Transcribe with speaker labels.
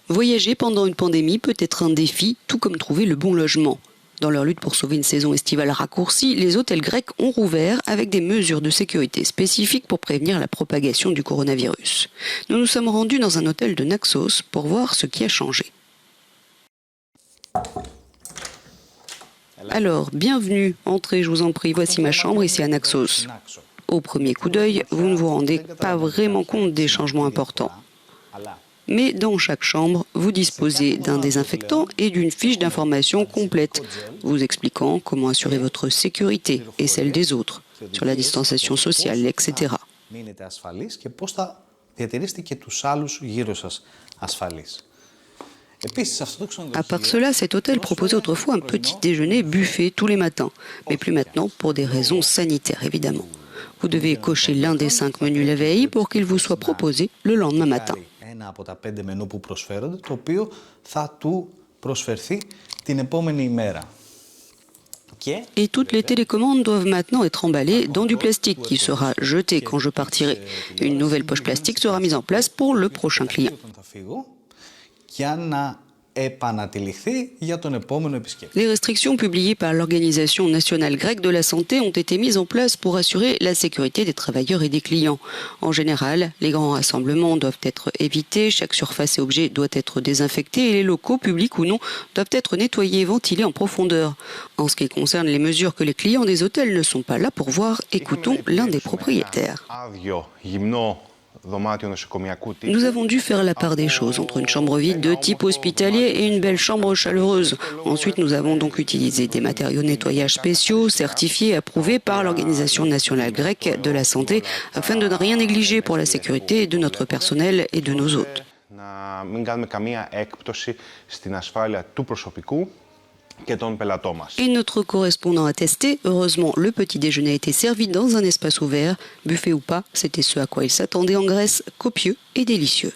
Speaker 1: Voyager pendant une pandémie peut être un défi, tout comme trouver le bon logement. Dans leur lutte pour sauver une saison estivale raccourcie, les hôtels grecs ont rouvert avec des mesures de sécurité spécifiques pour prévenir la propagation du coronavirus. Nous nous sommes rendus dans un hôtel de Naxos pour voir ce qui a changé. Alors, bienvenue, entrez, je vous en prie, voici ma chambre ici à Naxos. Au premier coup d'œil, vous ne vous rendez pas vraiment compte des changements importants. Mais dans chaque chambre, vous disposez d'un désinfectant et d'une fiche d'information complète, vous expliquant comment assurer votre sécurité et celle des autres, sur la distanciation sociale, etc. À part cela, cet hôtel proposait autrefois un petit déjeuner buffet tous les matins, mais plus maintenant pour des raisons sanitaires évidemment. Vous devez cocher l'un des 5 menus la veille pour qu'il vous soit proposé le lendemain matin. Et toutes les télécommandes doivent maintenant être emballées dans du plastique qui sera jeté quand je partirai. Une nouvelle poche plastique sera mise en place pour le prochain client. Les restrictions publiées par l'Organisation nationale grecque de la santé ont été mises en place pour assurer la sécurité des travailleurs et des clients. En général, les grands rassemblements doivent être évités, chaque surface et objet doit être désinfecté et les locaux, publics ou non, doivent être nettoyés et ventilés en profondeur. En ce qui concerne les mesures que les clients des hôtels ne sont pas là pour voir, écoutons l'un des propriétaires. Nous avons dû faire la part des choses entre une chambre vide de type hospitalier et une belle chambre chaleureuse. Ensuite, nous avons donc utilisé des matériaux de nettoyage spéciaux, certifiés et approuvés par l'Organisation nationale grecque de la santé, afin de ne rien négliger pour la sécurité de notre personnel et de nos hôtes. Et notre correspondant a testé, heureusement le petit déjeuner a été servi dans un espace ouvert, buffet ou pas, c'était ce à quoi il s'attendait en Grèce, copieux et délicieux.